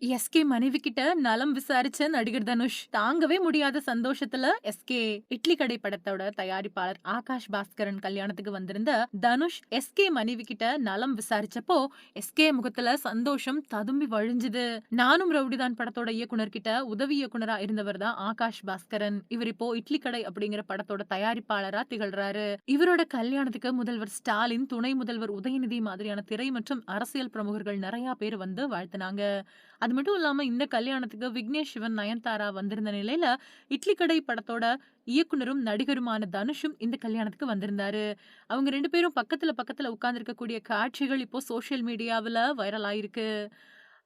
SK மனைவி கிட்ட நலம் விசாரிச்ச நடிகர் தனுஷ் தாங்கவே முடியாத சந்தோஷத்துல எஸ்கே இட்லி கடை படத்தோட தயாரிப்பாளர் ஆகாஷ் பாஸ்கரன் கல்யாணத்துக்கு வந்திருந்த தனுஷ் எஸ்கே மனைவி கிட்ட நலம் விசாரிச்சப்போ எஸ்கே முகத்துல சந்தோஷம் ததும்பி வழிஞ்சுது. நானும் ரவுடிதான் படத்தோட இயக்குனர் கிட்ட உதவி இயக்குனரா இருந்தவர் தான் ஆகாஷ் பாஸ்கரன். இவர் இப்போ இட்லி கடை அப்படிங்கிற படத்தோட தயாரிப்பாளரா திகழ்றாரு. இவரோட கல்யாணத்துக்கு முதல்வர் ஸ்டாலின், துணை முதல்வர் உதயநிதி மாதிரியான திரை மற்றும் அரசியல் பிரமுகர்கள் நிறைய பேர் வந்து வாழ்த்தினாங்க. அது மட்டும் இல்லாம இந்த கல்யாணத்துக்கு விக்னேஷ் சிவன், நயன்தாரா வந்திருந்த நிலையில, இட்லி கடை படத்தோட இயக்குனரும், நடிகருமான தனுஷும் இந்த கல்யாணத்துக்கு வந்திருந்தாரு. அவங்க 2 பேரும் பக்கத்துல பக்கத்துல உட்கார்ந்திருக்கக்கூடிய காட்சிகள் இப்போ சோசியல் மீடியாவுல வைரல் ஆயிருக்கு.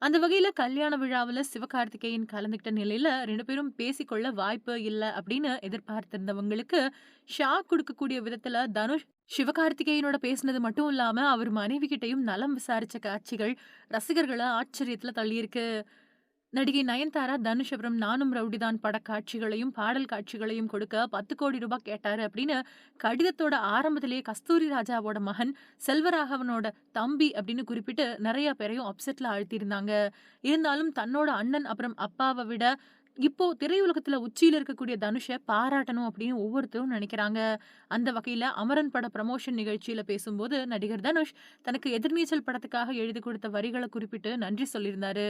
அந்த வகையில கல்யாண விழாவுல சிவகார்த்திகேயன் கலந்துக்கிட்ட நிலையில 2 பேரும் பேசிக்கொள்ள வாய்ப்பு இல்ல அப்படின்னு எதிர்பார்த்திருந்தவங்களுக்கு ஷாக் குடுக்கக்கூடிய விதத்துல தனுஷ் சிவகார்த்திகேயனோட பேசினது மட்டும் இல்லாம அவர் மனைவி கிட்டயும் நலம் விசாரிச்ச காட்சிகள் ரசிகர்கள ஆச்சரியத்துல தள்ளியிருக்கு. நடிகை நயன்தாரா தனுஷ் அப்புறம் நானும் ரவுடிதான் பட காட்சிகளையும் பாடல் காட்சிகளையும் கொடுக்க 10 கோடி ரூபாய் கேட்டாரு அப்படின்னு கடிதத்தோட ஆரம்பத்திலேயே கஸ்தூரி ராஜாவோட மகன் செல்வராகவனோட தம்பி அப்படின்னு குறிப்பிட்டு நிறைய பேரையும் அப்செட்ல ஆழ்த்தியிருந்தாங்க. இருந்தாலும் தன்னோட அண்ணன் அப்புறம் அப்பாவை விட இப்போ திரையுலகத்துல உச்சியில இருக்கக்கூடிய தனுஷ பாராட்டணும் அப்படின்னு ஒவ்வொருத்தரும் நினைக்கிறாங்க. அந்த வகையில அமரன் பட ப்ரமோஷன் நிகழ்ச்சியில பேசும்போது நடிகர் தனுஷ் தனக்கு எதிர்நீச்சல் படத்துக்காக எழுதி கொடுத்த வரிகளை குறிப்பிட்டு நன்றி சொல்லியிருந்தாரு.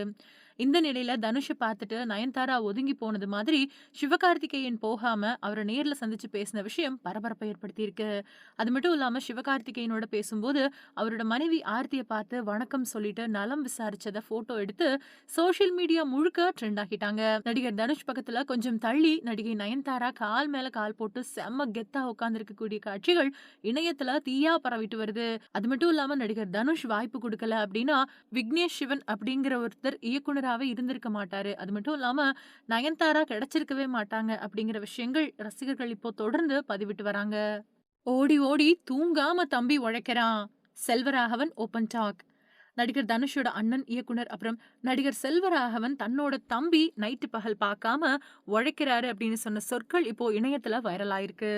இந்த நிலையில தனுஷ பார்த்துட்டு நயன்தாரா ஒதுங்கி போனது மாதிரி சிவகார்த்திகேயன் போகாம அவரை நேர்ல சந்திச்சு பேசின விஷயம் பரபரப்பை ஏற்படுத்தியிருக்கு. அது மட்டும் இல்லாம சிவகார்த்திகேயனோட பேசும்போது அவரோட மனைவி ஆர்த்திய பார்த்து வணக்கம் சொல்லிட்டு நலம் விசாரிச்சத போட்டோ எடுத்து சோசியல் மீடியா முழுக்க ட்ரெண்ட் ஆக்கிட்டாங்க. நடிகர் தனுஷ் பக்கத்துல கொஞ்சம் தள்ளி நடிகை நயன்தாரா கால் மேல கால் போட்டு செம்ம கெத்தா உட்கார்ந்து இருக்கக்கூடிய காட்சிகள் இணையத்துல தீயா பரவிட்டு வருது. அது மட்டும் இல்லாம நடிகர் தனுஷ் வாய்ப்பு கொடுக்கல அப்படின்னா விக்னேஷ் சிவன் அப்படிங்கிற ஒருத்தர் இயக்குனராவே இருந்திருக்க மாட்டாரு. அது மட்டும் இல்லாம நயன்தாரா கிடைச்சிருக்கவே மாட்டாங்க அப்படிங்கிற விஷயங்கள் ரசிகர்கள் இப்போ தொடர்ந்து பதிவிட்டு வராங்க. ஓடி ஓடி தூங்காம தம்பி உழைக்கிறான். Selvaraghavan open talk. நடிகர் தனுஷோட அண்ணன், இயக்குனர் அப்புறம் நடிகர் செல்வராகவன் தன்னோட தம்பி நைட்டு பகல் பார்க்காம உழைக்கிறாரு அப்படின்னு சொன்ன சொற்கள் இப்போ இணையத்துல வைரல் ஆயிருக்கு.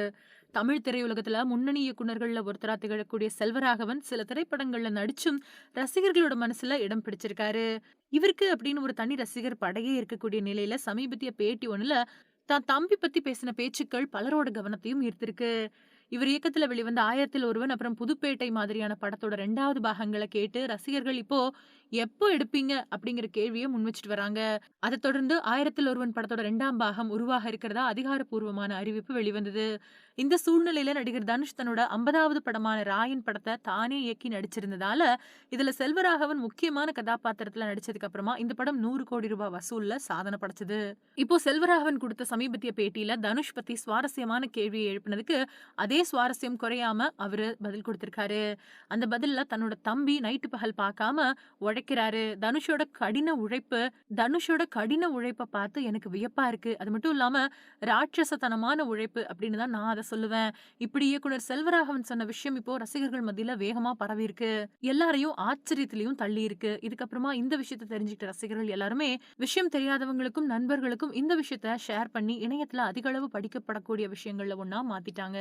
தமிழ் திரையுலகத்துல முன்னணி இயக்குனர்கள்ல ஒருத்தரா திகழக்கூடிய செல்வராகவன் சில திரைப்படங்கள்ல நடிச்சும் ரசிகர்களோட மனசுல இடம் பிடிச்சிருக்காரு. இவருக்கு அப்படின்னு ஒரு தனி ரசிகர் படையே இருக்கக்கூடிய நிலையில சமீபத்திய பேட்டி ஒண்ணுல தான் தம்பி பத்தி பேசின பேச்சுக்கள் பலரோட கவனத்தையும் ஈர்த்திருக்கு. இவர் இயக்கத்துல வெளிவந்த ஆயிரத்தில் ஒருவன் அப்புறம் புதுப்பேட்டை மாதிரியான படத்தோட 2வது பாகங்களை கேட்டு ரசிகர்கள் இப்போ எப்போ எடுப்பீங்க அப்படிங்கிற கேள்வியை முன் வச்சுட்டு வராங்க. அதை தொடர்ந்து ஆயிரத்தில் ஒருவன் படத்தோட 2ஆம் பாகம் உருவாக இருக்கிறதா அதிகாரப்பூர்வமான அறிவிப்பு வெளிவந்தது. இந்த சூழ்நிலையில நடிகர் தனுஷ் தன்னோட 50வது படமான ராயன் படத்தை தானே இயக்கி நடிச்சிருந்ததால இதுல செல்வராகவன் முக்கியமான கதாபாத்திரத்துல நடிச்சதுக்கு அப்புறமா இந்த படம் 100 கோடி ரூபாய் வசூல்ல சாதனை படைச்சது. இப்போ செல்வராகவன் கொடுத்த சமீபத்திய பேட்டியில தனுஷ் பத்தி சுவாரஸ்யமான கேள்வியை எழுப்பினதுக்கு அதே சுவாரஸ்யம் குறையாம அவரு பதில் கொடுத்திருக்காரு. அந்த பதில்ல தன்னோட தம்பி நைட்டு பகல் பார்க்காம உழைக்கிறாரு. தனுஷோட கடின உழைப்ப பார்த்து எனக்கு வியப்பா இருக்கு. அது மட்டும் இல்லாம ராட்சசத்தனமான உழைப்பு அப்படின்னு தான் நான் அத சொல்லுவேன். இப்படி இயக்குனர் செல்வராகவன் சொன்ன விஷயம் இப்போ ரசிகர்கள் மத்தியில வேகமா பரவி இருக்கு. எல்லாரையும் ஆச்சரியத்திலயும் தள்ளி இருக்கு. இதுக்கப்புறமா இந்த விஷயத்த தெரிஞ்சுக்கிட்ட ரசிகர்கள் எல்லாருமே விஷயம் தெரியாதவங்களுக்கும் நண்பர்களுக்கும் இந்த விஷயத்த ஷேர் பண்ணி இணையத்துல அதிக அளவு படிக்கப்படக்கூடிய விஷயங்கள்ல ஒண்ணா மாத்திட்டாங்க.